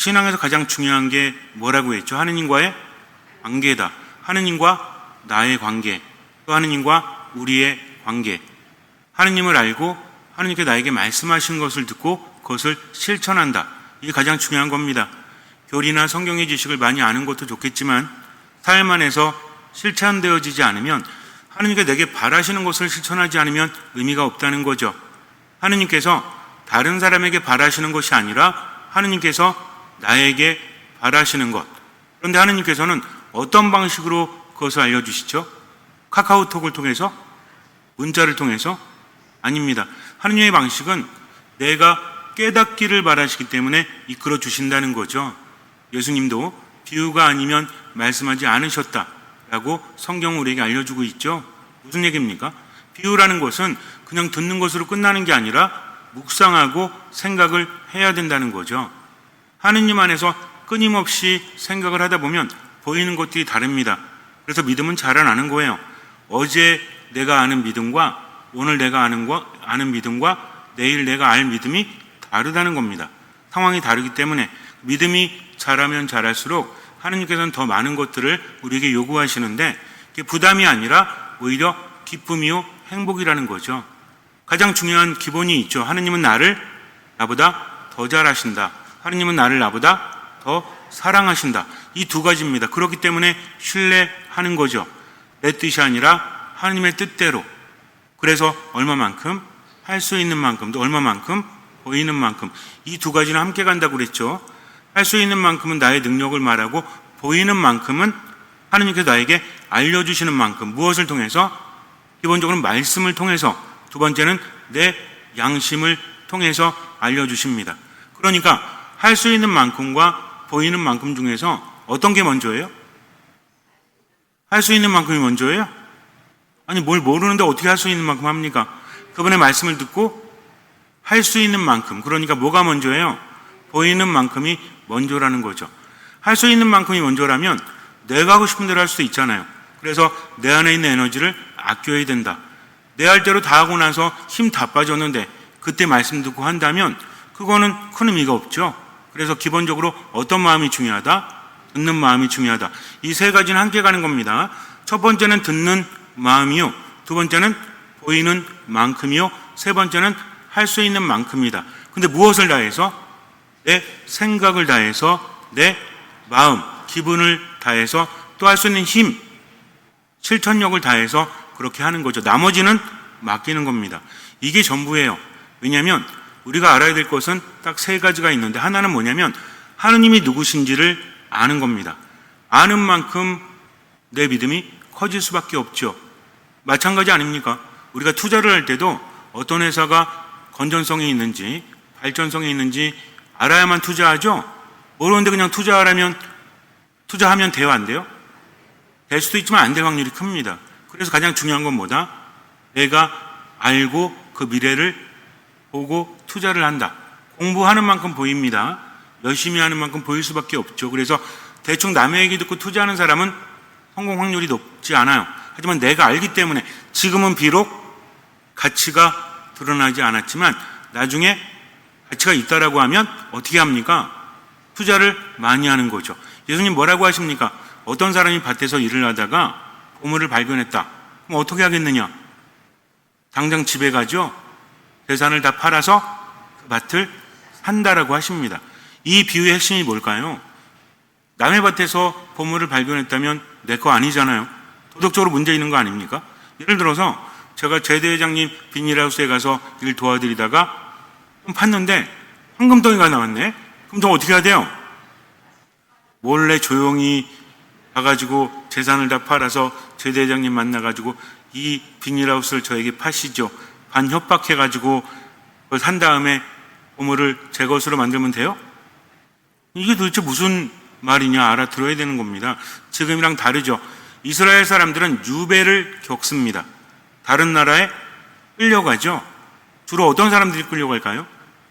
신앙에서 가장 중요한 게 뭐라고 했죠? 하느님과의 관계다. 하느님과 나의 관계, 또 하느님과 우리의 관계. 하느님을 알고 하느님께 나에게 말씀하시는 것을 듣고 그것을 실천한다. 이게 가장 중요한 겁니다. 교리나 성경의 지식을 많이 아는 것도 좋겠지만 삶 안에서 실천되어지지 않으면, 하느님께 내게 바라시는 것을 실천하지 않으면 의미가 없다는 거죠. 하느님께서 다른 사람에게 바라시는 것이 아니라 하느님께서 나에게 바라시는 것. 그런데 하느님께서는 어떤 방식으로 그것을 알려주시죠? 카카오톡을 통해서? 문자를 통해서? 아닙니다. 하느님의 방식은 내가 깨닫기를 바라시기 때문에 이끌어 주신다는 거죠. 예수님도 비유가 아니면 말씀하지 않으셨다라고 성경은 우리에게 알려주고 있죠. 무슨 얘기입니까? 비유라는 것은 그냥 듣는 것으로 끝나는 게 아니라 묵상하고 생각을 해야 된다는 거죠. 하느님 안에서 끊임없이 생각을 하다 보면 보이는 것들이 다릅니다. 그래서 믿음은 자라나는 거예요. 어제 내가 아는 믿음과 오늘 내가 아는 믿음과 내일 내가 알 믿음이 다르다는 겁니다. 상황이 다르기 때문에 믿음이 자라면 자랄수록 하느님께서는 더 많은 것들을 우리에게 요구하시는데, 그게 부담이 아니라 오히려 기쁨이요 행복이라는 거죠. 가장 중요한 기본이 있죠. 하느님은 나보다 더 잘하신다. 하느님은 나보다 더 사랑하신다. 이 두 가지입니다. 그렇기 때문에 신뢰하는 거죠. 내 뜻이 아니라 하느님의 뜻대로. 그래서 얼마만큼? 할 수 있는 만큼, 또 얼마만큼? 보이는 만큼. 이 두 가지는 함께 간다고 그랬죠. 할 수 있는 만큼은 나의 능력을 말하고, 보이는 만큼은 하느님께서 나에게 알려주시는 만큼. 무엇을 통해서? 기본적으로 말씀을 통해서. 두 번째는 내 양심을 통해서 알려주십니다. 그러니까 할 수 있는 만큼과 보이는 만큼 중에서 어떤 게 먼저예요? 할 수 있는 만큼이 먼저예요? 아니, 뭘 모르는데 어떻게 할 수 있는 만큼 합니까? 그분의 말씀을 듣고 할 수 있는 만큼, 그러니까 뭐가 먼저예요? 보이는 만큼이 먼저라는 거죠. 할 수 있는 만큼이 먼저라면 내가 하고 싶은 대로 할 수도 있잖아요. 그래서 내 안에 있는 에너지를 아껴야 된다. 내 할 대로 다 하고 나서 힘 다 빠졌는데 그때 말씀 듣고 한다면 그거는 큰 의미가 없죠. 그래서 기본적으로 어떤 마음이 중요하다? 듣는 마음이 중요하다. 이 세 가지는 함께 가는 겁니다. 첫 번째는 듣는 마음이요, 두 번째는 보이는 만큼이요, 세 번째는 할 수 있는 만큼이다. 근데 무엇을 다해서? 내 생각을 다해서, 내 마음, 기분을 다해서, 또 할 수 있는 힘, 실천력을 다해서 그렇게 하는 거죠. 나머지는 맡기는 겁니다. 이게 전부예요. 왜냐하면 우리가 알아야 될 것은 딱 세 가지가 있는데, 하나는 뭐냐면 하느님이 누구신지를 아는 겁니다. 아는 만큼 내 믿음이 커질 수밖에 없죠. 마찬가지 아닙니까? 우리가 투자를 할 때도 어떤 회사가 건전성이 있는지, 발전성이 있는지 알아야만 투자하죠. 모르는데 그냥 투자하면 돼요, 안 돼요? 될 수도 있지만 안 될 확률이 큽니다. 그래서 가장 중요한 건 뭐다? 내가 알고 그 미래를 보고 투자를 한다. 공부하는 만큼 보입니다. 열심히 하는 만큼 보일 수밖에 없죠. 그래서 대충 남의 얘기 듣고 투자하는 사람은 성공 확률이 높지 않아요. 하지만 내가 알기 때문에 지금은 비록 가치가 드러나지 않았지만 나중에 가치가 있다라고 하면 어떻게 합니까? 투자를 많이 하는 거죠. 예수님 뭐라고 하십니까? 어떤 사람이 밭에서 일을 하다가 보물을 발견했다. 그럼 어떻게 하겠느냐? 당장 집에 가죠. 재산을 다 팔아서 그 밭을 산다라고 하십니다. 이 비유의 핵심이 뭘까요? 남의 밭에서 보물을 발견했다면 내 거 아니잖아요. 도덕적으로 문제 있는 거 아닙니까? 예를 들어서 제가 제 대회장님 비닐하우스에 가서 일 도와드리다가 좀 팠는데 황금덩이가 나왔네. 그럼 저 어떻게 해야 돼요? 몰래 조용히 가가지고 재산을 다 팔아서 제 대회장님 만나가지고 이 비닐하우스를 저에게 파시죠. 반협박해가지고 그걸 산 다음에 보물을 제 것으로 만들면 돼요? 이게 도대체 무슨 말이냐 알아들어야 되는 겁니다. 지금이랑 다르죠. 이스라엘 사람들은 유배를 겪습니다. 다른 나라에 끌려가죠. 주로 어떤 사람들이 끌려갈까요?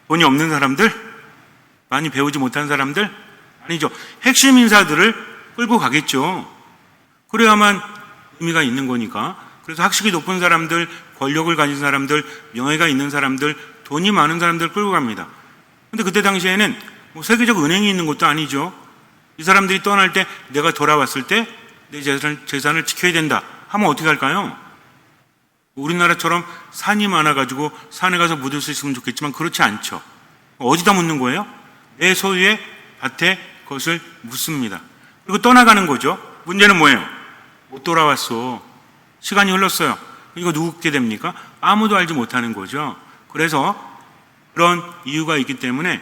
돈이 없는 사람들? 많이 배우지 못한 사람들? 아니죠. 핵심 인사들을 끌고 가겠죠. 그래야만 의미가 있는 거니까. 그래서 학식이 높은 사람들, 권력을 가진 사람들, 명예가 있는 사람들, 돈이 많은 사람들 끌고 갑니다. 근데 그때 당시에는 뭐 세계적 은행이 있는 것도 아니죠. 이 사람들이 떠날 때 내가 돌아왔을 때 내 재산을 지켜야 된다 하면 어떻게 할까요? 우리나라처럼 산이 많아가지고 산에 가서 묻을 수 있으면 좋겠지만 그렇지 않죠. 어디다 묻는 거예요? 내 소유의 밭에 그것을 묻습니다. 그리고 떠나가는 거죠. 문제는 뭐예요? 못 돌아왔어. 시간이 흘렀어요. 이거 누구게 됩니까? 아무도 알지 못하는 거죠. 그래서 그런 이유가 있기 때문에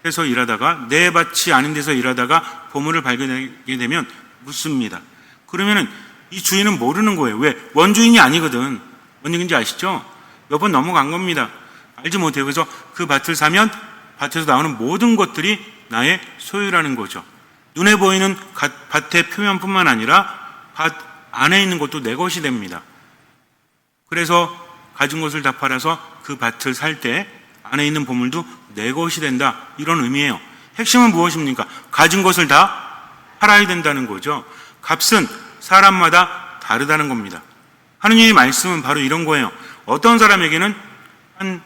밭에서 일하다가 내 밭이 아닌 데서 일하다가 보물을 발견하게 되면 묻습니다. 그러면은 이 주인은 모르는 거예요. 왜? 원주인이 아니거든. 뭔 얘기인지 아시죠? 몇 번 넘어간 겁니다. 알지 못해요. 그래서 그 밭을 사면 밭에서 나오는 모든 것들이 나의 소유라는 거죠. 눈에 보이는 밭의 표면뿐만 아니라 밭 안에 있는 것도 내 것이 됩니다. 그래서 가진 것을 다 팔아서 그 밭을 살 때 안에 있는 보물도 내 것이 된다. 이런 의미예요. 핵심은 무엇입니까? 가진 것을 다 팔아야 된다는 거죠. 값은 사람마다 다르다는 겁니다. 하느님의 말씀은 바로 이런 거예요. 어떤 사람에게는 한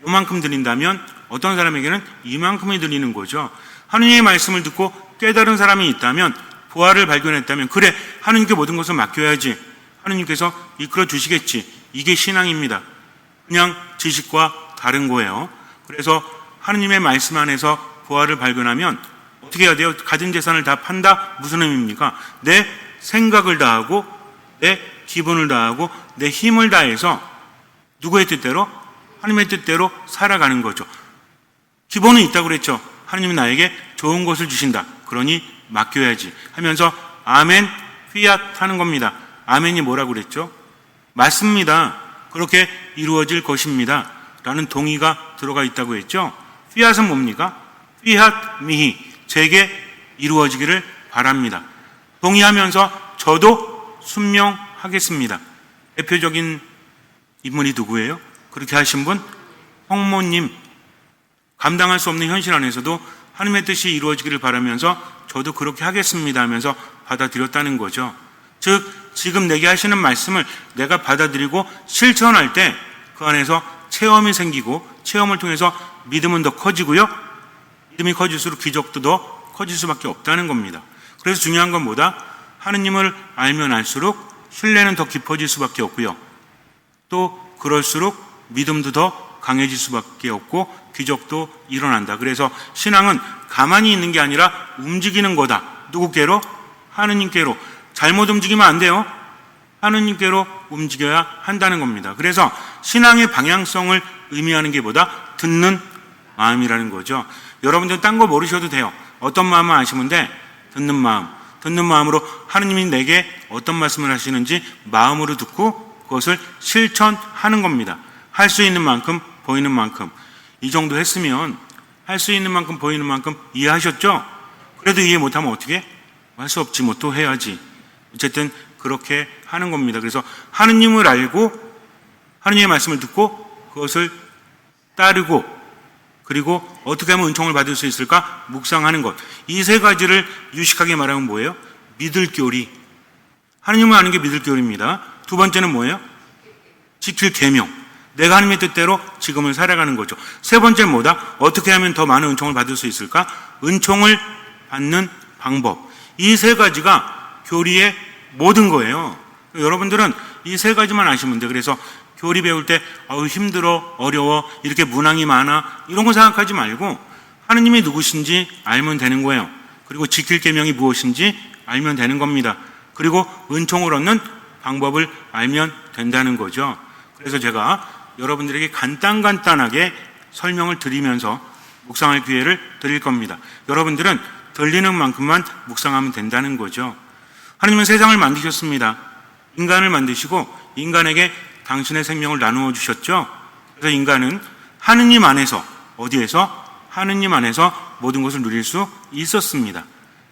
요만큼 드린다면 어떤 사람에게는 이만큼이 드리는 거죠. 하느님의 말씀을 듣고 깨달은 사람이 있다면, 보화를 발견했다면, 그래, 하느님께 모든 것을 맡겨야지, 하느님께서 이끌어 주시겠지, 이게 신앙입니다. 그냥 지식과 다른 거예요. 그래서 하느님의 말씀 안에서 보화를 발견하면 어떻게 해야 돼요? 가진 재산을 다 판다? 무슨 의미입니까? 내 생각을 다하고 내 기분을 다하고 내 힘을 다해서 누구의 뜻대로? 하나님의 뜻대로 살아가는 거죠. 기본은 있다고 그랬죠. 하나님은 나에게 좋은 것을 주신다. 그러니 맡겨야지 하면서 아멘, 휘앗 하는 겁니다. 아멘이 뭐라고 그랬죠? 맞습니다. 그렇게 이루어질 것입니다. 라는 동의가 들어가 있다고 했죠. 휘앗은 뭡니까? 휘앗 미히, 제게 이루어지기를 바랍니다. 동의하면서 저도 순명하겠습니다. 대표적인 인물이 누구예요? 그렇게 하신 분? 홍모님. 감당할 수 없는 현실 안에서도 하나님의 뜻이 이루어지기를 바라면서 저도 그렇게 하겠습니다 하면서 받아들였다는 거죠. 즉 지금 내게 하시는 말씀을 내가 받아들이고 실천할 때 그 안에서 체험이 생기고 체험을 통해서 믿음은 더 커지고요. 믿음이 커질수록 기적도 더 커질 수밖에 없다는 겁니다. 그래서 중요한 건 뭐다? 하느님을 알면 알수록 신뢰는 더 깊어질 수밖에 없고요. 또 그럴수록 믿음도 더 강해질 수밖에 없고 기적도 일어난다. 그래서 신앙은 가만히 있는 게 아니라 움직이는 거다. 누구께로? 하느님께로. 잘못 움직이면 안 돼요. 하느님께로 움직여야 한다는 겁니다. 그래서 신앙의 방향성을 의미하는 게 뭐다? 듣는 마음이라는 거죠. 여러분들은 딴 거 모르셔도 돼요. 어떤 마음을 아시면 돼? 듣는 마음. 듣는 마음으로 하느님이 내게 어떤 말씀을 하시는지 마음으로 듣고 그것을 실천하는 겁니다. 할 수 있는 만큼, 보이는 만큼. 이 정도 했으면 할 수 있는 만큼, 보이는 만큼 이해하셨죠? 그래도 이해 못하면 어떻게? 할 수 없지, 뭐 또 해야지. 어쨌든 그렇게 하는 겁니다. 그래서 하느님을 알고 하느님의 말씀을 듣고 그것을 따르고 그리고 어떻게 하면 은총을 받을 수 있을까? 묵상하는 것. 이 세 가지를 유식하게 말하면 뭐예요? 믿을 교리. 하느님을 아는 게 믿을 교리입니다. 두 번째는 뭐예요? 지킬 계명. 내가 하나님의 뜻대로 지금을 살아가는 거죠. 세 번째는 뭐다? 어떻게 하면 더 많은 은총을 받을 수 있을까? 은총을 받는 방법. 이 세 가지가 교리의 모든 거예요. 여러분들은 이 세 가지만 아시면 돼요. 그래서 교리 배울 때 힘들어, 어려워, 이렇게 문항이 많아 이런 거 생각하지 말고 하느님이 누구신지 알면 되는 거예요. 그리고 지킬 계명이 무엇인지 알면 되는 겁니다. 그리고 은총을 얻는 방법을 알면 된다는 거죠. 그래서 제가 여러분들에게 간단하게 설명을 드리면서 묵상할 기회를 드릴 겁니다. 여러분들은 들리는 만큼만 묵상하면 된다는 거죠. 하나님은 세상을 만드셨습니다. 인간을 만드시고 인간에게 당신의 생명을 나누어 주셨죠. 그래서 인간은 하느님 안에서, 어디에서? 하느님 안에서 모든 것을 누릴 수 있었습니다.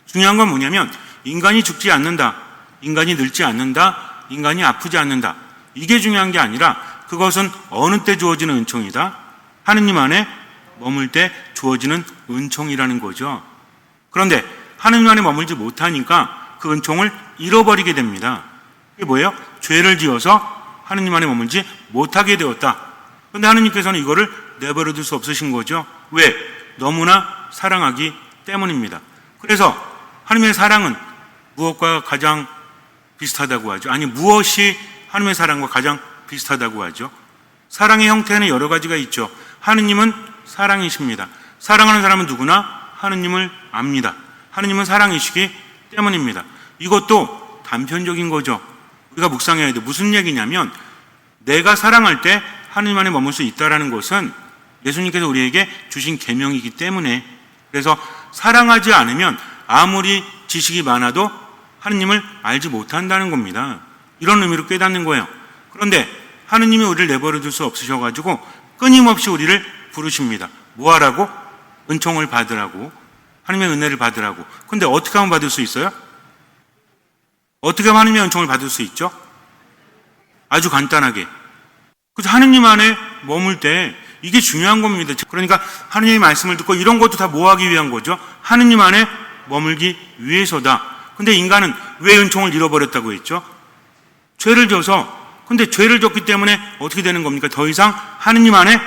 중요한 건 뭐냐면 인간이 죽지 않는다, 인간이 늙지 않는다, 인간이 아프지 않는다. 이게 중요한 게 아니라 그것은 어느 때 주어지는 은총이다? 하느님 안에 머물 때 주어지는 은총이라는 거죠. 그런데 하느님 안에 머물지 못하니까 그 은총을 잃어버리게 됩니다. 이게 뭐예요? 죄를 지어서 하느님 안에 머물지 못하게 되었다. 그런데 하느님께서는 이거를 내버려 둘 수 없으신 거죠. 왜? 너무나 사랑하기 때문입니다. 그래서 하나님의 사랑은 무엇과 가장 비슷하다고 하죠? 아니, 무엇이 하나님의 사랑과 가장 비슷하다고 하죠? 사랑의 형태는 여러 가지가 있죠. 하느님은 사랑이십니다. 사랑하는 사람은 누구나 하느님을 압니다. 하느님은 사랑이시기 때문입니다. 이것도 단편적인 거죠. 우리가 묵상해야 돼. 무슨 얘기냐면 내가 사랑할 때 하느님 안에 머물 수 있다는 것은 예수님께서 우리에게 주신 계명이기 때문에, 그래서 사랑하지 않으면 아무리 지식이 많아도 하느님을 알지 못한다는 겁니다. 이런 의미로 깨닫는 거예요. 그런데 하느님이 우리를 내버려 둘 수 없으셔가지고 끊임없이 우리를 부르십니다. 뭐 하라고? 은총을 받으라고, 하나님의 은혜를 받으라고. 근데 어떻게 하면 받을 수 있어요? 어떻게 하면 하나님의 은총을 받을 수 있죠? 아주 간단하게. 그래서 하느님 안에 머물 때 이게 중요한 겁니다. 그러니까 하느님의 말씀을 듣고 이런 것도 다 뭐 하기 위한 거죠? 하느님 안에 머물기 위해서다. 근데 인간은 왜 은총을 잃어버렸다고 했죠? 죄를 져서. 근데 죄를 졌기 때문에 어떻게 되는 겁니까? 더 이상 하느님 안에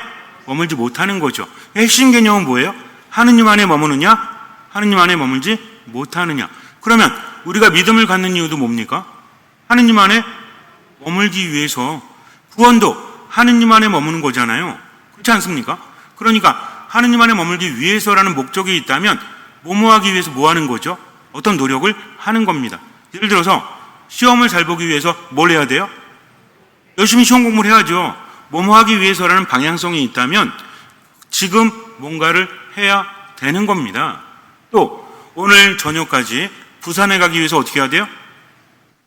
머물지 못하는 거죠. 핵심 개념은 뭐예요? 하느님 안에 머무느냐? 하느님 안에 머물지 못하느냐? 그러면 우리가 믿음을 갖는 이유도 뭡니까? 하느님 안에 머물기 위해서. 구원도 하느님 안에 머무는 거잖아요. 그렇지 않습니까? 그러니까 하느님 안에 머물기 위해서라는 목적이 있다면 뭐뭐 하기 위해서 뭐 하는 거죠? 어떤 노력을 하는 겁니다. 예를 들어서 시험을 잘 보기 위해서 뭘 해야 돼요? 열심히 시험 공부를 해야죠. 뭐뭐 하기 위해서라는 방향성이 있다면 지금 뭔가를 해야 되는 겁니다. 또 오늘 저녁까지 부산에 가기 위해서 어떻게 해야 돼요?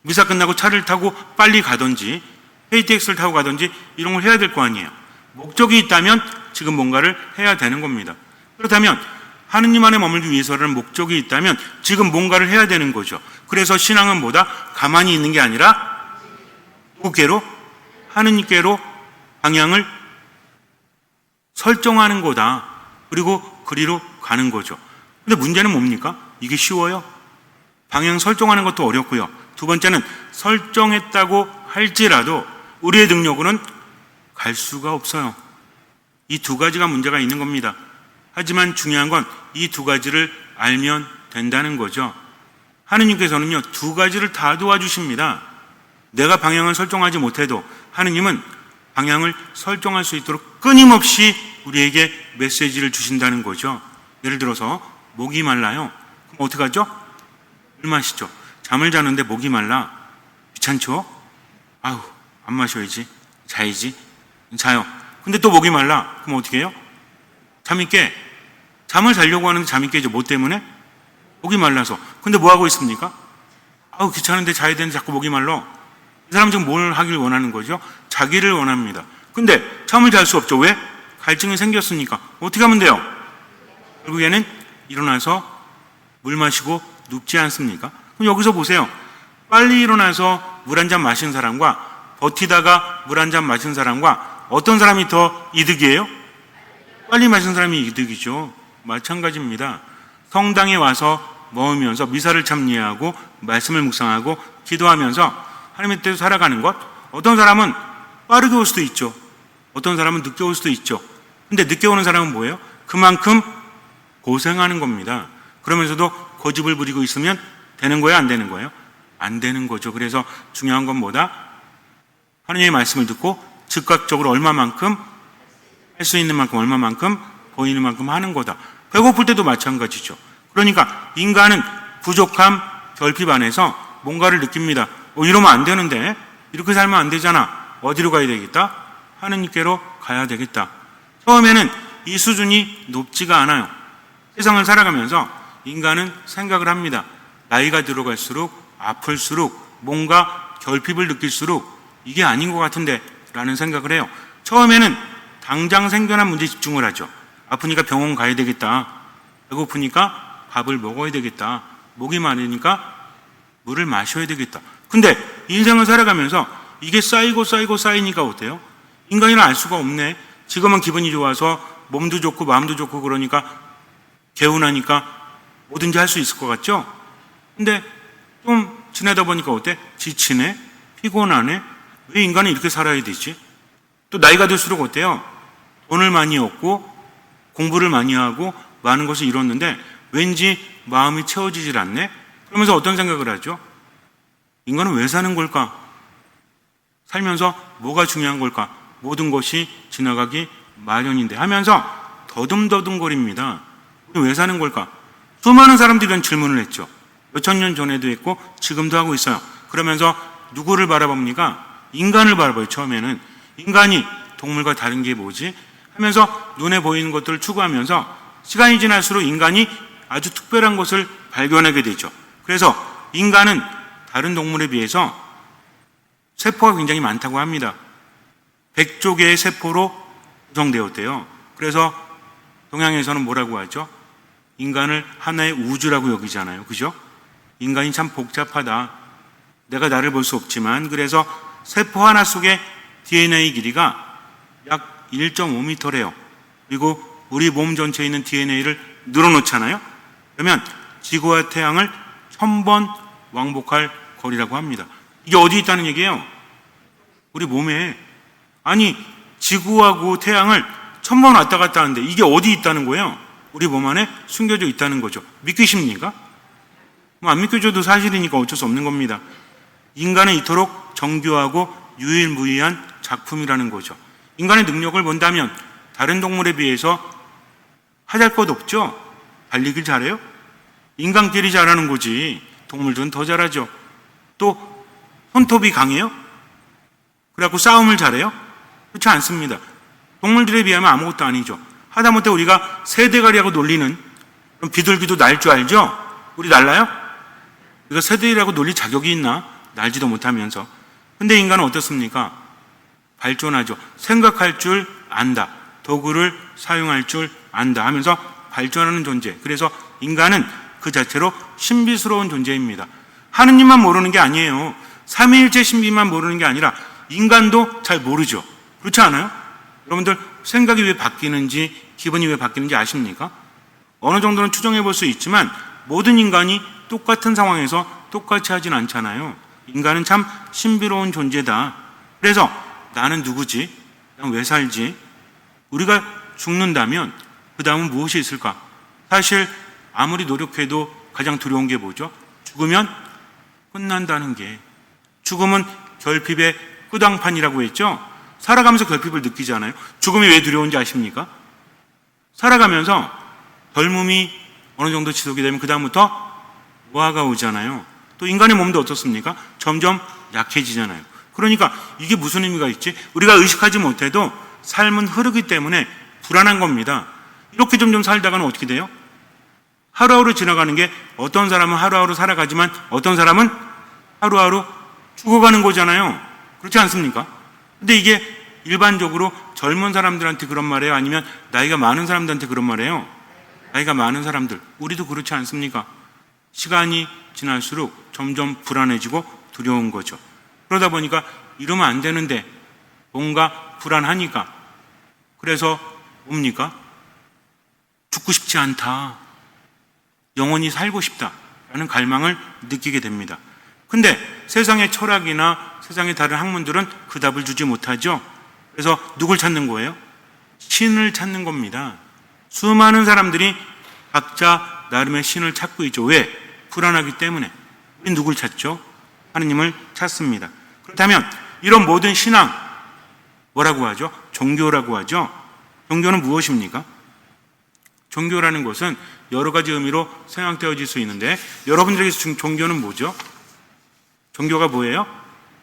미사 끝나고 차를 타고 빨리 가든지 KTX를 타고 가든지 이런 걸 해야 될 거 아니에요. 목적이 있다면 지금 뭔가를 해야 되는 겁니다. 그렇다면 하느님 안에 머물기 위해서라는 목적이 있다면 지금 뭔가를 해야 되는 거죠. 그래서 신앙은 뭐다? 가만히 있는 게 아니라 누구께로? 하느님께로 방향을 설정하는 거다. 그리고 그리로 가는 거죠. 근데 문제는 뭡니까? 이게 쉬워요? 방향 설정하는 것도 어렵고요. 두 번째는 설정했다고 할지라도 우리의 능력으로는 갈 수가 없어요. 이 두 가지가 문제가 있는 겁니다. 하지만 중요한 건 이 두 가지를 알면 된다는 거죠. 하느님께서는요, 두 가지를 다 도와주십니다. 내가 방향을 설정하지 못해도 하느님은 방향을 설정할 수 있도록 끊임없이 우리에게 메시지를 주신다는 거죠. 예를 들어서 목이 말라요. 그럼 어떻게 하죠? 물 마시죠. 잠을 자는데 목이 말라. 귀찮죠? 아유, 안 마셔야지. 자야지. 자요. 근데 또 목이 말라. 그럼 어떻게 해요? 잠이 깨. 잠을 자려고 하는데 잠이 깨죠. 뭐 때문에? 목이 말라서. 근데 뭐 하고 있습니까? 아우, 귀찮은데 자야 되는데 자꾸 목이 말라. 이 사람 지금 뭘 하길 원하는 거죠? 자기를 원합니다. 근데 잠을 잘 수 없죠. 왜? 갈증이 생겼으니까. 어떻게 하면 돼요? 결국에는 일어나서 물 마시고 눕지 않습니까? 그럼 여기서 보세요. 빨리 일어나서 물 한 잔 마신 사람과 버티다가 물 한 잔 마신 사람과 어떤 사람이 더 이득이에요? 빨리 마신 사람이 이득이죠. 마찬가지입니다. 성당에 와서 머무면서 미사를 참여하고 말씀을 묵상하고 기도하면서 하나님의 뜻대로 살아가는 것, 어떤 사람은 빠르게 올 수도 있죠. 어떤 사람은 늦게 올 수도 있죠. 근데 늦게 오는 사람은 뭐예요? 그만큼 고생하는 겁니다. 그러면서도 고집을 부리고 있으면 되는 거예요? 안 되는 거예요? 안 되는 거죠. 그래서 중요한 건 뭐다? 하나님의 말씀을 듣고 즉각적으로 얼마만큼 할 수 있는 만큼 얼마만큼 보이는 만큼 하는 거다. 배고플 때도 마찬가지죠. 그러니까 인간은 부족함, 결핍 안에서 뭔가를 느낍니다. 이러면 안 되는데, 이렇게 살면 안 되잖아. 어디로 가야 되겠다? 하느님께로 가야 되겠다. 처음에는 이 수준이 높지가 않아요. 세상을 살아가면서 인간은 생각을 합니다. 나이가 들어갈수록 아플수록 뭔가 결핍을 느낄수록 이게 아닌 것 같은데 라는 생각을 해요. 처음에는 당장 생겨난 문제에 집중을 하죠. 아프니까 병원 가야 되겠다. 배고프니까 밥을 먹어야 되겠다. 목이 마르니까 물을 마셔야 되겠다. 근데 인생을 살아가면서 이게 쌓이고 쌓이니까 어때요? 인간이라 알 수가 없네. 지금은 기분이 좋아서 몸도 좋고 마음도 좋고 그러니까 개운하니까 뭐든지 할 수 있을 것 같죠? 근데 좀 지내다 보니까 어때? 지치네? 피곤하네? 왜 인간은 이렇게 살아야 되지? 또 나이가 들수록 어때요? 돈을 많이 얻고 공부를 많이 하고 많은 것을 이뤘는데 왠지 마음이 채워지질 않네? 그러면서 어떤 생각을 하죠? 인간은 왜 사는 걸까? 살면서 뭐가 중요한 걸까? 모든 것이 지나가기 마련인데 하면서 더듬더듬거립니다. 왜 사는 걸까? 수많은 사람들이 이런 질문을 했죠. 몇천 년 전에도 했고 지금도 하고 있어요. 그러면서 누구를 바라봅니까? 인간을 바라봐요. 처음에는 인간이 동물과 다른 게 뭐지? 하면서 눈에 보이는 것들을 추구하면서 시간이 지날수록 인간이 아주 특별한 것을 발견하게 되죠. 그래서 인간은 다른 동물에 비해서 세포가 굉장히 많다고 합니다. 100조 개의 세포로 구성되었대요. 그래서 동양에서는 뭐라고 하죠? 인간을 하나의 우주라고 여기잖아요. 그죠? 인간이 참 복잡하다. 내가 나를 볼 수 없지만 그래서 세포 하나 속에 DNA 길이가 약 1.5m래요. 그리고 우리 몸 전체에 있는 DNA를 늘어놓잖아요. 그러면 지구와 태양을 1000번 왕복할 거리라고 합니다. 이게 어디 있다는 얘기예요? 우리 몸에. 아니 지구하고 태양을 1000번 왔다 갔다 하는데 이게 어디 있다는 거예요? 우리 몸 안에 숨겨져 있다는 거죠. 믿기십니까? 안 믿겨져도 사실이니까 어쩔 수 없는 겁니다. 인간은 이토록 정교하고 유일무이한 작품이라는 거죠. 인간의 능력을 본다면 다른 동물에 비해서 하잘 것 없죠. 달리길 잘해요? 인간끼리 잘하는 거지 동물들은 더 잘하죠. 또 손톱이 강해요? 그래갖고 싸움을 잘해요? 그렇지 않습니다. 동물들에 비하면 아무것도 아니죠. 하다못해 우리가 새대가리하고 놀리는 그럼 비둘기도 날 줄 알죠? 우리 날라요? 우리가 새대가리하고 놀릴 자격이 있나? 날지도 못하면서. 근데 인간은 어떻습니까? 발전하죠. 생각할 줄 안다. 도구를 사용할 줄 안다 하면서 발전하는 존재. 그래서 인간은 그 자체로 신비스러운 존재입니다. 하느님만 모르는 게 아니에요. 삼위일체 신비만 모르는 게 아니라 인간도 잘 모르죠. 그렇지 않아요? 여러분들 생각이 왜 바뀌는지 기분이 왜 바뀌는지 아십니까? 어느 정도는 추정해 볼 수 있지만 모든 인간이 똑같은 상황에서 똑같이 하진 않잖아요. 인간은 참 신비로운 존재다. 그래서 나는 누구지? 난 왜 살지? 우리가 죽는다면 그 다음은 무엇이 있을까? 사실 아무리 노력해도 가장 두려운 게 뭐죠? 죽으면 끝난다는 게. 죽음은 결핍의 끝왕판이라고 했죠? 살아가면서 결핍을 느끼잖아요. 죽음이 왜 두려운지 아십니까? 살아가면서 젊음이 어느 정도 지속이 되면 그 다음부터 노화가 오잖아요. 또 인간의 몸도 어떻습니까? 점점 약해지잖아요. 그러니까 이게 무슨 의미가 있지? 우리가 의식하지 못해도 삶은 흐르기 때문에 불안한 겁니다. 이렇게 점점 살다가는 어떻게 돼요? 하루하루 지나가는 게 어떤 사람은 하루하루 살아가지만 어떤 사람은 하루하루 죽어가는 거잖아요. 그렇지 않습니까? 근데 이게 일반적으로 젊은 사람들한테 그런 말이에요? 아니면 나이가 많은 사람들한테 그런 말이에요? 나이가 많은 사람들, 우리도 그렇지 않습니까? 시간이 지날수록 점점 불안해지고 두려운 거죠. 그러다 보니까 이러면 안 되는데 뭔가 불안하니까 그래서 뭡니까? 죽고 싶지 않다. 영원히 살고 싶다라는 갈망을 느끼게 됩니다. 근데 세상의 철학이나 세상의 다른 학문들은 그 답을 주지 못하죠. 그래서 누굴 찾는 거예요? 신을 찾는 겁니다. 수많은 사람들이 각자 나름의 신을 찾고 있죠. 왜? 불안하기 때문에. 우린 누굴 찾죠? 하느님을 찾습니다. 그렇다면 이런 모든 신앙 뭐라고 하죠? 종교라고 하죠. 종교는 무엇입니까? 종교라는 것은 여러 가지 의미로 생각되어질 수 있는데 여러분들에게 종교는 뭐죠? 종교가 뭐예요?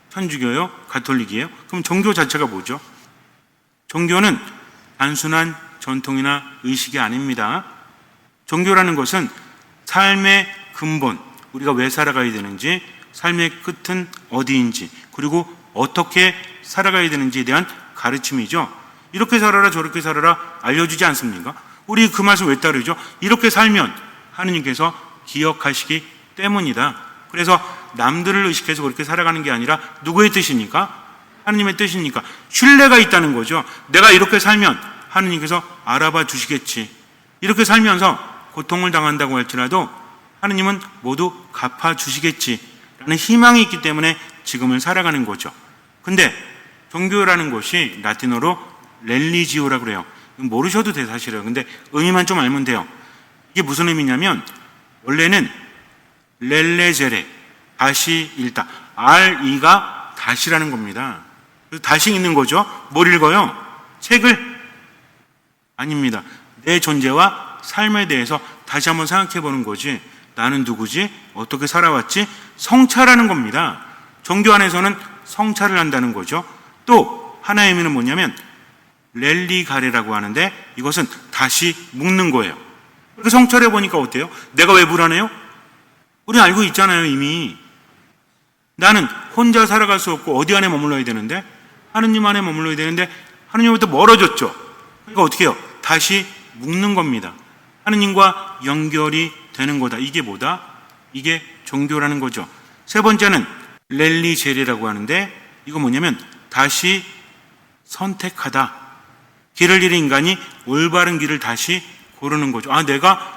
천주교요? 가톨릭이에요? 그럼 종교 자체가 뭐죠? 종교는 단순한 전통이나 의식이 아닙니다. 종교라는 것은 삶의 근본, 우리가 왜 살아가야 되는지, 삶의 끝은 어디인지, 그리고 어떻게 살아가야 되는지에 대한 가르침이죠. 이렇게 살아라 저렇게 살아라 알려주지 않습니까? 우리 그 말씀 왜 따르죠? 이렇게 살면 하느님께서 기억하시기 때문이다. 그래서 남들을 의식해서 그렇게 살아가는 게 아니라 누구의 뜻입니까? 하느님의 뜻이니까 신뢰가 있다는 거죠. 내가 이렇게 살면 하느님께서 알아봐 주시겠지. 이렇게 살면서 고통을 당한다고 할지라도 하느님은 모두 갚아 주시겠지라는 희망이 있기 때문에 지금을 살아가는 거죠. 근데 종교라는 것이 라틴어로 렐리지오라고 그래요. 모르셔도 돼 사실은. 근데 의미만 좀 알면 돼요. 이게 무슨 의미냐면 원래는 렐레제레, 다시 읽다. RE가 다시라는 겁니다. 그래서 다시 읽는 거죠. 뭘 읽어요? 책을? 아닙니다. 내 존재와 삶에 대해서 다시 한번 생각해 보는 거지. 나는 누구지? 어떻게 살아왔지? 성찰하는 겁니다. 종교 안에서는 성찰을 한다는 거죠. 또 하나의 의미는 뭐냐면 렐리가레라고 하는데 이것은 다시 묵는 거예요. 그렇게 성찰해 보니까 어때요? 내가 왜 불안해요? 우리 알고 있잖아요, 이미. 나는 혼자 살아갈 수 없고 어디 안에 머물러야 되는데 하느님 안에 머물러야 되는데 하느님으로부터 멀어졌죠. 그러니까 어떻게 해요? 다시 묵는 겁니다. 하느님과 연결이 되는 거다. 이게 뭐다? 이게 종교라는 거죠. 세 번째는 렐리제리라고 하는데 이거 뭐냐면 다시 선택하다. 길을 잃은 인간이 올바른 길을 다시 고르는 거죠. 아, 내가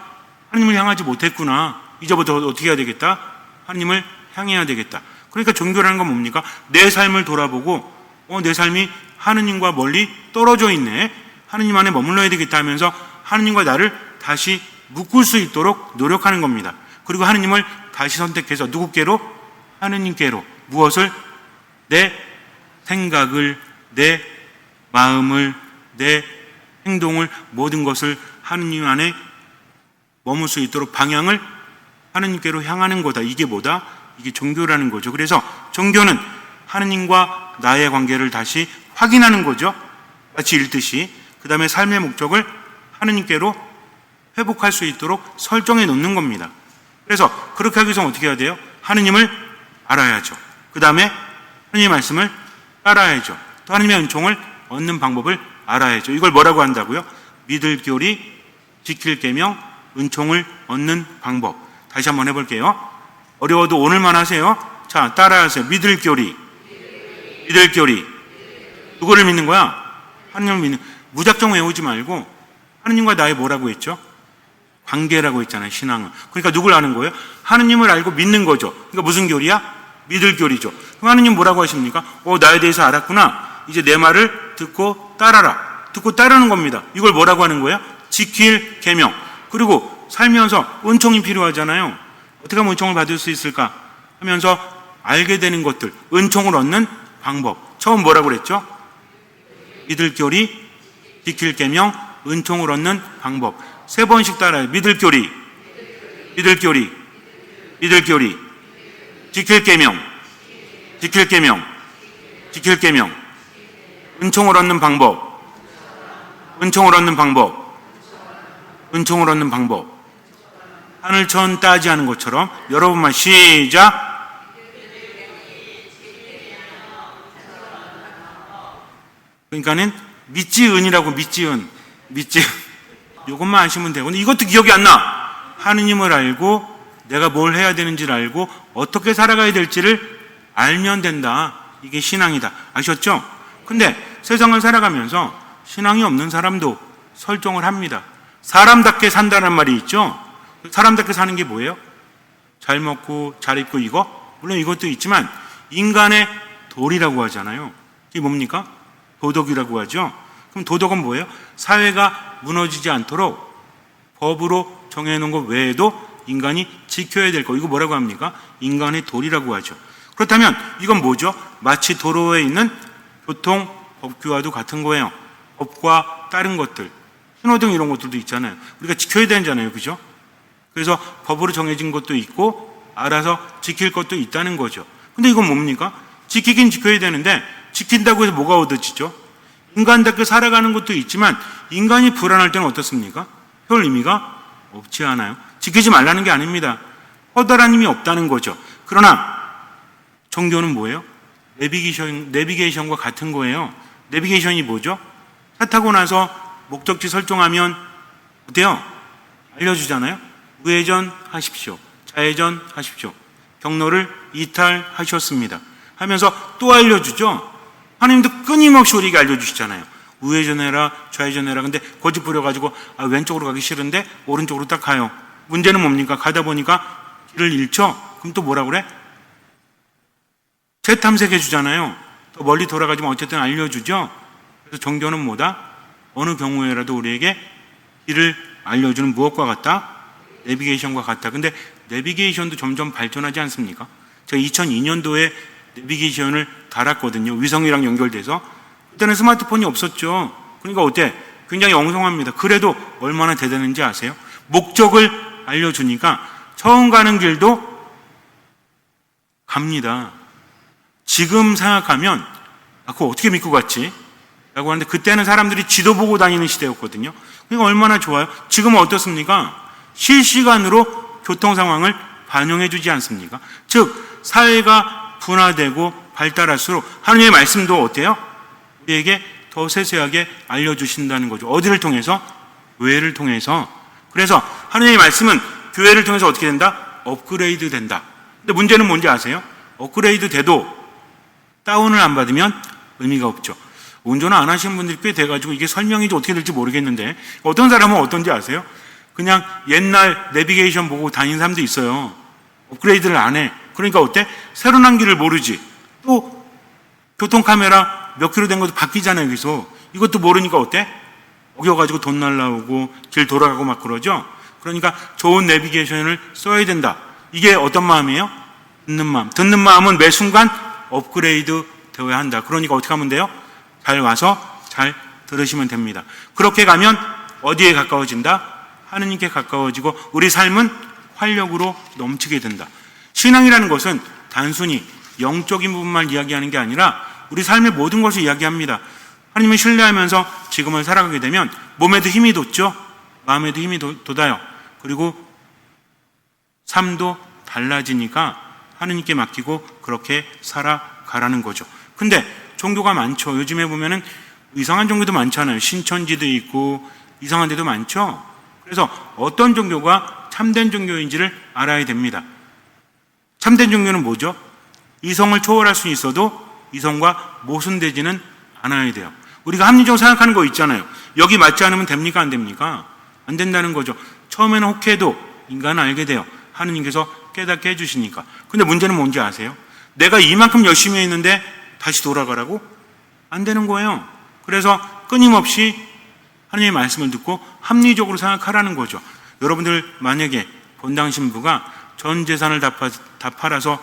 하느님을 향하지 못했구나. 이제부터 어떻게 해야 되겠다? 하느님을 향해야 되겠다. 그러니까 종교라는 건 뭡니까? 내 삶을 돌아보고 내 삶이 하느님과 멀리 떨어져 있네. 하느님 안에 머물러야 되겠다 하면서 하느님과 나를 다시 묶을 수 있도록 노력하는 겁니다. 그리고 하느님을 다시 선택해서 누구께로? 하느님께로. 무엇을? 내 생각을, 내 마음을, 내 행동을, 모든 것을 하느님 안에 머물 수 있도록 방향을 하느님께로 향하는 거다. 이게 뭐다? 이게 종교라는 거죠. 그래서 종교는 하느님과 나의 관계를 다시 확인하는 거죠. 같이 읽듯이. 그 다음에 삶의 목적을 하느님께로 회복할 수 있도록 설정해 놓는 겁니다. 그래서 그렇게 하기 위해서 어떻게 해야 돼요? 하느님을 알아야죠. 그 다음에 하느님의 말씀을 따라야죠. 또 하느님의 은총을 얻는 방법을 알아야죠. 이걸 뭐라고 한다고요? 믿을 교리, 지킬 계명, 은총을 얻는 방법. 다시 한번 해볼게요. 어려워도 오늘만 하세요. 자, 따라하세요. 믿을 교리. 믿을 교리. 누구를 믿는 거야? 하느님을 믿는. 무작정 외우지 말고 하느님과 나의 뭐라고 했죠? 관계라고 했잖아요. 신앙은. 그러니까 누굴 아는 거예요? 하느님을 알고 믿는 거죠. 그러니까 무슨 교리야? 믿을 교리죠. 그럼 하느님 뭐라고 하십니까? 나에 대해서 알았구나. 이제 내 말을 듣고 따라라. 듣고 따르는 겁니다. 이걸 뭐라고 하는 거예요? 지킬 계명. 그리고 살면서 은총이 필요하잖아요. 어떻게 하면 은총을 받을 수 있을까 하면서 알게 되는 것들, 은총을 얻는 방법. 처음 뭐라고 그랬죠? 믿을 교리, 지킬 계명, 은총을 얻는 방법. 세 번씩 따라요. 믿을 교리, 믿을 교리, 믿을 교리, 지킬 계명, 지킬 계명, 지킬 계명, 은총을 얻는 방법, 은총을 얻는 방법, 은총을 얻는 방법. 하늘천 따지 않은 것처럼 여러분만 시작. 그러니까는 믿지은이라고. 믿지은. 이것만 아시면 되고, 근데 이것도 기억이 안 나. 하느님을 알고 내가 뭘 해야 되는지를 알고 어떻게 살아가야 될지를 알면 된다. 이게 신앙이다. 아셨죠? 근데 세상을 살아가면서 신앙이 없는 사람도 설정을 합니다. 사람답게 산다는 말이 있죠. 사람답게 사는 게 뭐예요? 잘 먹고 잘 입고 이거? 물론 이것도 있지만 인간의 도리라고 하잖아요. 이게 뭡니까? 도덕이라고 하죠. 그럼 도덕은 뭐예요? 사회가 무너지지 않도록 법으로 정해놓은 것 외에도 인간이 지켜야 될 거. 이거 뭐라고 합니까? 인간의 도리라고 하죠. 그렇다면 이건 뭐죠? 마치 도로에 있는 교통 법규와도 같은 거예요. 법과 다른 것들, 신호등 이런 것들도 있잖아요. 우리가 지켜야 되잖아요. 그죠? 그래서 법으로 정해진 것도 있고 알아서 지킬 것도 있다는 거죠. 근데 이건 뭡니까? 지키긴 지켜야 되는데 지킨다고 해서 뭐가 얻어지죠? 인간답게 살아가는 것도 있지만 인간이 불안할 때는 어떻습니까? 별 의미가 없지 않아요. 지키지 말라는 게 아닙니다. 커다란 힘이 없다는 거죠. 그러나 종교는 뭐예요? 내비게이션과 같은 거예요. 내비게이션이 뭐죠? 차 타고 나서 목적지 설정하면 어때요? 알려주잖아요. 우회전하십시오. 좌회전하십시오. 경로를 이탈하셨습니다. 하면서 또 알려주죠. 하나님도 끊임없이 우리에게 알려주시잖아요. 우회전해라, 좌회전해라. 근데 고집 부려가지고 왼쪽으로 가기 싫은데 오른쪽으로 딱 가요. 문제는 뭡니까? 가다 보니까 길을 잃죠. 그럼 또 뭐라 그래? 재탐색해 주잖아요. 또 멀리 돌아가지만 어쨌든 알려주죠. 그래서 종교는 뭐다? 어느 경우에라도 우리에게 길을 알려주는 무엇과 같다? 내비게이션과 같다. 근데 내비게이션도 점점 발전하지 않습니까? 제가 2002년도에 내비게이션을 달았거든요. 위성이랑 연결돼서. 그때는 스마트폰이 없었죠. 그러니까 어때? 굉장히 엉성합니다. 그래도 얼마나 대단한지 아세요? 목적을 알려주니까 처음 가는 길도 갑니다. 지금 생각하면 그거 어떻게 믿고 갔지? 라고 하는데 그때는 사람들이 지도 보고 다니는 시대였거든요. 그러니까 얼마나 좋아요? 지금은 어떻습니까? 실시간으로 교통 상황을 반영해 주지 않습니까? 즉 사회가 분화되고 발달할수록 하느님의 말씀도 어때요? 우리에게 더 세세하게 알려주신다는 거죠. 어디를 통해서? 교회를 통해서. 그래서 하느님의 말씀은 교회를 통해서 어떻게 된다? 업그레이드 된다. 근데 문제는 뭔지 아세요? 업그레이드 돼도 다운을 안 받으면 의미가 없죠. 운전을 안 하시는 분들이 꽤 돼가지고 이게 설명이 어떻게 될지 모르겠는데 어떤 사람은 어떤지 아세요? 그냥 옛날 내비게이션 보고 다니는 사람도 있어요. 업그레이드를 안 해. 그러니까 어때? 새로 난 길을 모르지. 또 교통카메라 몇 킬로 된 것도 바뀌잖아요. 여기서. 이것도 모르니까 어때? 어겨가지고 돈 날라오고 길 돌아가고 막 그러죠. 그러니까 좋은 내비게이션을 써야 된다. 이게 어떤 마음이에요? 듣는 마음. 듣는 마음은 매 순간 업그레이드 되어야 한다. 그러니까 어떻게 하면 돼요? 잘 와서 잘 들으시면 됩니다. 그렇게 가면 어디에 가까워진다? 하느님께 가까워지고 우리 삶은 활력으로 넘치게 된다. 신앙이라는 것은 단순히 영적인 부분만 이야기하는 게 아니라 우리 삶의 모든 것을 이야기합니다. 하나님을 신뢰하면서 지금을 살아가게 되면 몸에도 힘이 돋죠. 마음에도 힘이 돋아요. 그리고 삶도 달라지니까 하느님께 맡기고 그렇게 살아가라는 거죠. 근데 종교가 많죠. 요즘에 보면은 이상한 종교도 많잖아요. 신천지도 있고 이상한 데도 많죠. 그래서 어떤 종교가 참된 종교인지를 알아야 됩니다. 참된 종교는 뭐죠? 이성을 초월할 수 있어도 이성과 모순되지는 않아야 돼요. 우리가 합리적으로 생각하는 거 있잖아요. 여기 맞지 않으면 됩니까? 안 됩니까? 안 된다는 거죠. 처음에는 혹해도 인간은 알게 돼요. 하느님께서 깨닫게 해주시니까. 근데 문제는 뭔지 아세요? 내가 이만큼 열심히 했는데 다시 돌아가라고? 안 되는 거예요. 그래서 끊임없이 하느님의 말씀을 듣고 합리적으로 생각하라는 거죠. 여러분들 만약에 본당 신부가 전 재산을 다 팔아서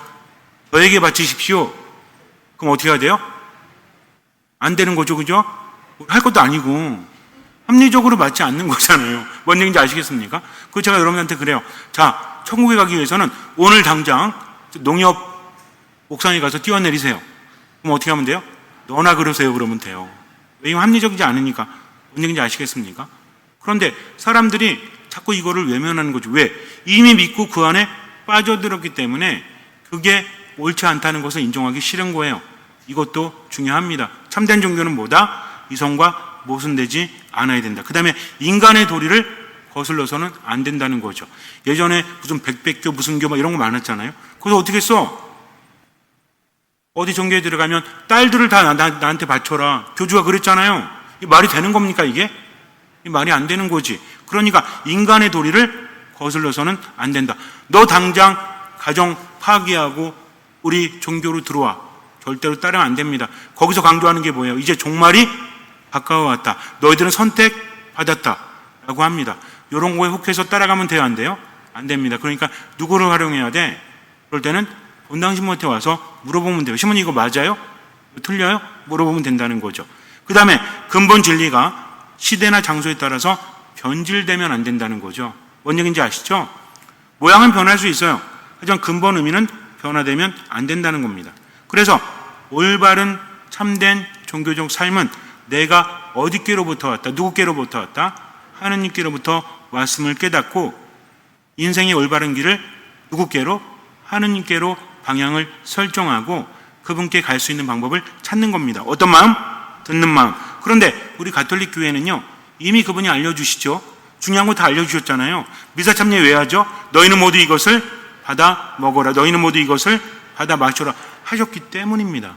저에게 바치십시오. 그럼 어떻게 해야 돼요? 안 되는 거죠. 그죠? 할 것도 아니고 합리적으로 맞지 않는 거잖아요. 뭔 얘기인지 아시겠습니까? 그 제가 여러분한테 그래요. 자, 천국에 가기 위해서는 오늘 당장 농협 옥상에 가서 뛰어내리세요. 그럼 어떻게 하면 돼요? 너나 그러세요. 그러면 돼요. 왜냐면 합리적이지 않으니까. 뭔 얘기인지 아시겠습니까? 그런데 사람들이 자꾸 이거를 외면하는 거죠. 왜? 이미 믿고 그 안에 빠져들었기 때문에 그게 옳지 않다는 것을 인정하기 싫은 거예요. 이것도 중요합니다. 참된 종교는 뭐다? 이성과 모순되지 않아야 된다. 그 다음에 인간의 도리를 거슬러서는 안 된다는 거죠. 예전에 무슨 백백교 무슨 교 막 이런 거 많았잖아요. 그래서 어떻게 써? 어디 종교에 들어가면 딸들을 다 나한테 바쳐라. 교주가 그랬잖아요. 이 말이 되는 겁니까 이게? 이 말이 안 되는 거지. 그러니까 인간의 도리를 거슬러서는 안 된다. 너 당장 가정 파기하고 우리 종교로 들어와. 절대로 따르면 안 됩니다. 거기서 강조하는 게 뭐예요? 이제 종말이 가까워왔다. 너희들은 선택받았다. 라고 합니다. 이런 거에 혹해서 따라가면 돼요? 안 돼요? 안 됩니다. 그러니까 누구를 활용해야 돼? 그럴 때는 본당 신부한테 와서 물어보면 돼요. 신부님 이거 맞아요? 틀려요? 물어보면 된다는 거죠. 그 다음에 근본 진리가 시대나 장소에 따라서 변질되면 안 된다는 거죠. 뭔 얘기인지 아시죠? 모양은 변할 수 있어요. 하지만 근본 의미는 변화되면 안 된다는 겁니다. 그래서 올바른 참된 종교적 삶은 내가 어디께로부터 왔다, 누구께로부터 왔다, 하느님께로부터 왔음을 깨닫고 인생의 올바른 길을 누구께로? 하느님께로 방향을 설정하고 그분께 갈 수 있는 방법을 찾는 겁니다. 어떤 마음? 듣는 마음. 그런데 우리 가톨릭 교회는요, 이미 그분이 알려주시죠. 중요한 거 다 알려주셨잖아요. 미사 참여 왜 하죠? 너희는 모두 이것을 받아 먹어라. 너희는 모두 이것을 받아 마셔라. 하셨기 때문입니다.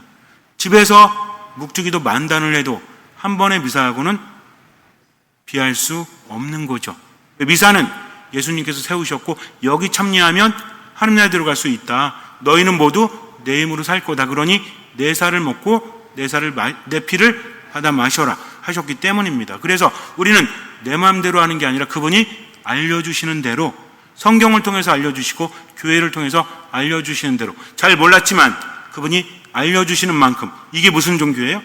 집에서 묵주기도 만단을 해도 한 번의 미사하고는 비할 수 없는 거죠. 미사는 예수님께서 세우셨고 여기 참여하면 하느님 나라에 들어갈 수 있다. 너희는 모두 내 힘으로 살 거다. 그러니 내 살을 먹고 내 피를 받아 마셔라 하셨기 때문입니다. 그래서 우리는 내 마음대로 하는 게 아니라 그분이 알려주시는 대로 성경을 통해서 알려주시고 교회를 통해서 알려주시는 대로 잘 몰랐지만 그분이 알려주시는 만큼 이게 무슨 종교예요?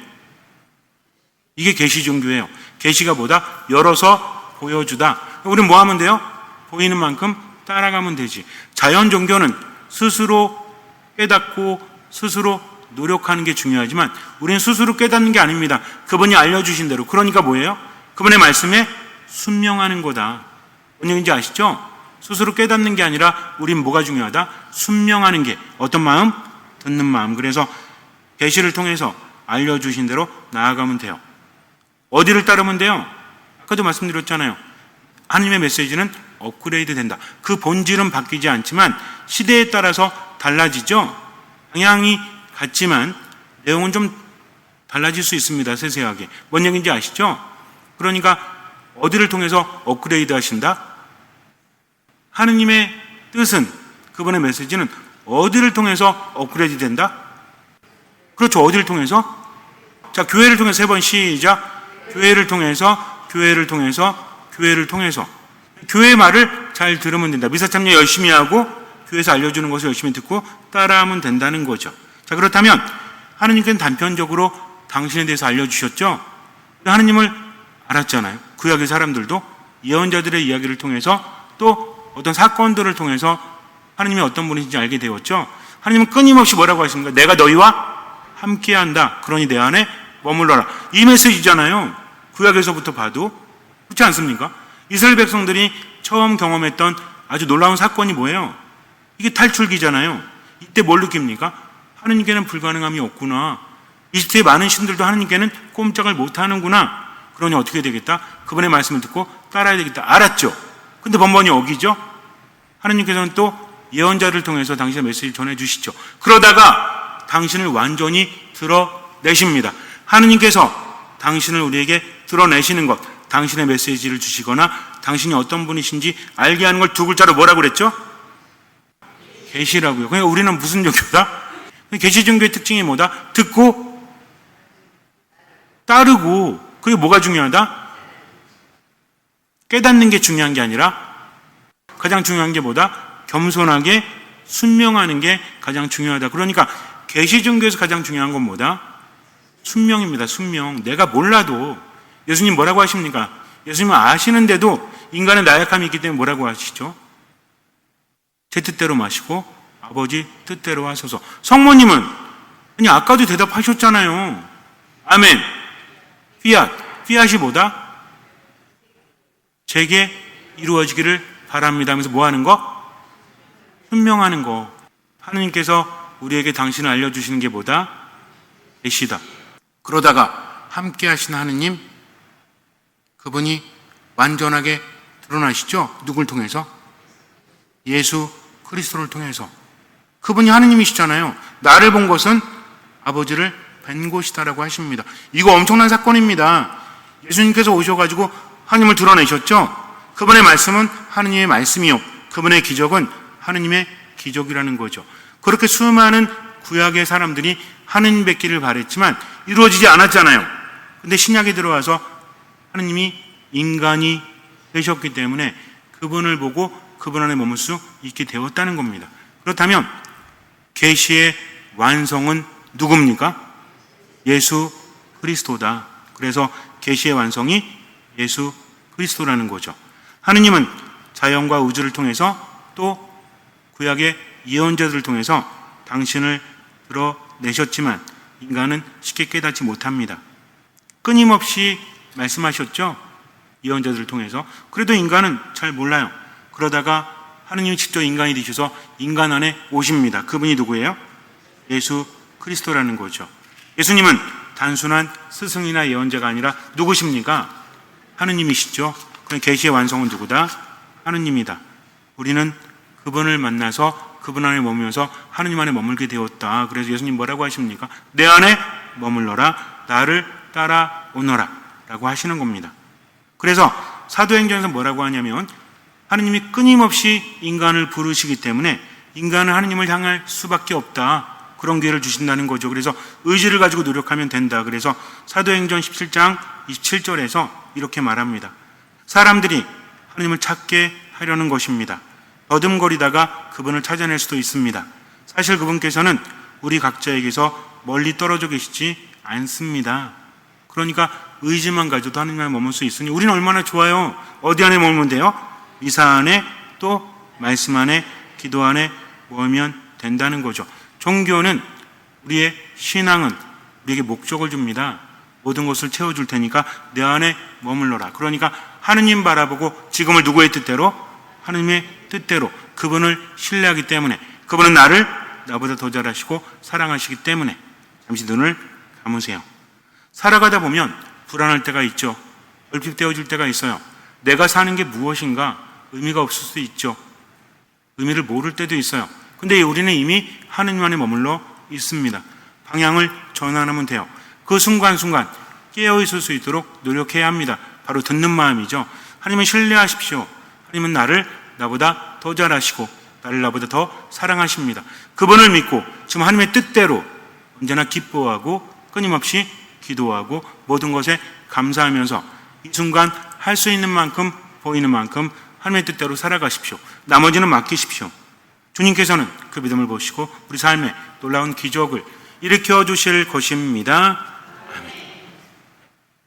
이게 계시 종교예요. 계시가 뭐다? 열어서 보여주다. 우리는 뭐 하면 돼요? 보이는 만큼 따라가면 되지. 자연 종교는 스스로 깨닫고 스스로 노력하는 게 중요하지만 우리는 스스로 깨닫는 게 아닙니다. 그분이 알려주신 대로. 그러니까 뭐예요? 그분의 말씀에 순명하는 거다. 뭔 얘기인지 아시죠? 스스로 깨닫는 게 아니라 우린 뭐가 중요하다? 순명하는 게. 어떤 마음? 듣는 마음. 그래서 계시를 통해서 알려주신 대로 나아가면 돼요. 어디를 따르면 돼요? 아까도 말씀드렸잖아요. 하나님의 메시지는 업그레이드 된다. 그 본질은 바뀌지 않지만 시대에 따라서 달라지죠. 방향이 같지만 내용은 좀 달라질 수 있습니다. 세세하게. 뭔 얘기인지 아시죠? 그러니까 어디를 통해서 업그레이드 하신다? 하느님의 뜻은, 그분의 메시지는 어디를 통해서 업그레이드 된다? 그렇죠. 어디를 통해서? 자, 교회를 통해서 3번 시작. 교회를 통해서, 교회를 통해서, 교회를 통해서. 교회의 말을 잘 들으면 된다. 미사 참여 열심히 하고 교회에서 알려주는 것을 열심히 듣고 따라하면 된다는 거죠. 자, 그렇다면 하느님께는 단편적으로 당신에 대해서 알려주셨죠? 하느님을 알았잖아요. 구약의 사람들도 예언자들의 이야기를 통해서 또 어떤 사건들을 통해서 하느님이 어떤 분이신지 알게 되었죠. 하느님은 끊임없이 뭐라고 하십니까? 내가 너희와 함께한다. 그러니 내 안에 머물러라. 이 메시지잖아요. 구약에서부터 봐도. 그렇지 않습니까? 이스라엘 백성들이 처음 경험했던 아주 놀라운 사건이 뭐예요? 이게 탈출기잖아요. 이때 뭘 느낍니까? 하느님께는 불가능함이 없구나. 이집트의 많은 신들도 하느님께는 꼼짝을 못하는구나. 그러니 어떻게 되겠다? 그분의 말씀을 듣고 따라야 되겠다. 알았죠? 근데 번번이 어기죠? 하느님께서는 또 예언자를 통해서 당신의 메시지를 전해주시죠. 그러다가 당신을 완전히 드러내십니다. 하느님께서 당신을 우리에게 드러내시는 것, 당신의 메시지를 주시거나 당신이 어떤 분이신지 알게 하는 걸 2글자로 뭐라고 그랬죠? 계시라고요. 그러니까 우리는 무슨 종교다? 계시 종교의 특징이 뭐다? 듣고 따르고. 그게 뭐가 중요하다? 깨닫는 게 중요한 게 아니라 가장 중요한 게 뭐다? 겸손하게 순명하는 게 가장 중요하다. 그러니까 계시 종교에서 가장 중요한 건 뭐다? 순명입니다. 순명. 내가 몰라도 예수님 뭐라고 하십니까? 예수님은 아시는데도 인간의 나약함이 있기 때문에 뭐라고 하시죠? 제 뜻대로 마시고 아버지 뜻대로 하소서. 성모님은 아니 아까도 대답하셨잖아요. 아멘. 피앗이 뭐다? 제게 이루어지기를 바랍니다 하면서 뭐 하는 거? 순명하는 거. 하느님께서 우리에게 당신을 알려주시는 게 뭐다? 계시다. 그러다가 함께 하신 하느님, 그분이 완전하게 드러나시죠? 누굴 통해서? 예수 그리스도를 통해서. 그분이 하느님이시잖아요. 나를 본 것은 아버지를 뵌 곳이다라고 하십니다. 이거 엄청난 사건입니다. 예수님께서 오셔가지고 하느님을 드러내셨죠? 그분의 말씀은 하느님의 말씀이요, 그분의 기적은 하느님의 기적이라는 거죠. 그렇게 수많은 구약의 사람들이 하느님 뵙기를 바랬지만 이루어지지 않았잖아요. 근데 신약에 들어와서 하느님이 인간이 되셨기 때문에 그분을 보고 그분 안에 머물 수 있게 되었다는 겁니다. 그렇다면 계시의 완성은 누굽니까? 예수 그리스도다. 그래서 계시의 완성이 예수 그리스도라는 거죠. 하느님은 자연과 우주를 통해서 또 구약의 예언자들을 통해서 당신을 드러내셨지만 인간은 쉽게 깨닫지 못합니다. 끊임없이 말씀하셨죠? 예언자들을 통해서. 그래도 인간은 잘 몰라요. 그러다가 하느님이 직접 인간이 되셔서 인간 안에 오십니다. 그분이 누구예요? 예수 그리스도라는 거죠. 예수님은 단순한 스승이나 예언자가 아니라 누구십니까? 하느님이시죠. 그럼 계시의 완성은 누구다? 하느님이다. 우리는 그분을 만나서 그분 안에 머물면서 하느님 안에 머물게 되었다. 그래서 예수님 뭐라고 하십니까? 내 안에 머물러라, 나를 따라오너라 라고 하시는 겁니다. 그래서 사도행전에서 뭐라고 하냐면 하느님이 끊임없이 인간을 부르시기 때문에 인간은 하느님을 향할 수밖에 없다. 그런 기회를 주신다는 거죠. 그래서 의지를 가지고 노력하면 된다. 그래서 사도행전 17장 27절에서 이렇게 말합니다. 사람들이 하느님을 찾게 하려는 것입니다. 더듬거리다가 그분을 찾아낼 수도 있습니다. 사실 그분께서는 우리 각자에게서 멀리 떨어져 계시지 않습니다. 그러니까 의지만 가져도 하느님 안에 머물 수 있으니 우리는 얼마나 좋아요. 어디 안에 머물면 돼요? 미사 안에, 또 말씀 안에, 기도 안에 모으면 된다는 거죠. 종교는, 우리의 신앙은 우리에게 목적을 줍니다. 모든 것을 채워줄 테니까 내 안에 머물러라. 그러니까 하느님 바라보고 지금을 누구의 뜻대로? 하느님의 뜻대로 그분을 신뢰하기 때문에, 그분은 나보다 더 잘하시고 사랑하시기 때문에 잠시 눈을 감으세요. 살아가다 보면 불안할 때가 있죠. 얼핏되어질 때가 있어요. 내가 사는 게 무엇인가 의미가 없을 수도 있죠. 의미를 모를 때도 있어요. 근데 우리는 이미 하느님 안에 머물러 있습니다. 방향을 전환하면 돼요. 그 순간순간 깨어있을 수 있도록 노력해야 합니다. 바로 듣는 마음이죠. 하나님을 신뢰하십시오. 하나님은 나보다 더 잘하시고 나보다 더 사랑하십니다. 그분을 믿고 지금 하나님의 뜻대로 언제나 기뻐하고 끊임없이 기도하고 모든 것에 감사하면서 이 순간 할 수 있는 만큼, 보이는 만큼 하나님의 뜻대로 살아가십시오. 나머지는 맡기십시오. 주님께서는 그 믿음을 보시고 우리 삶에 놀라운 기적을 일으켜 주실 것입니다.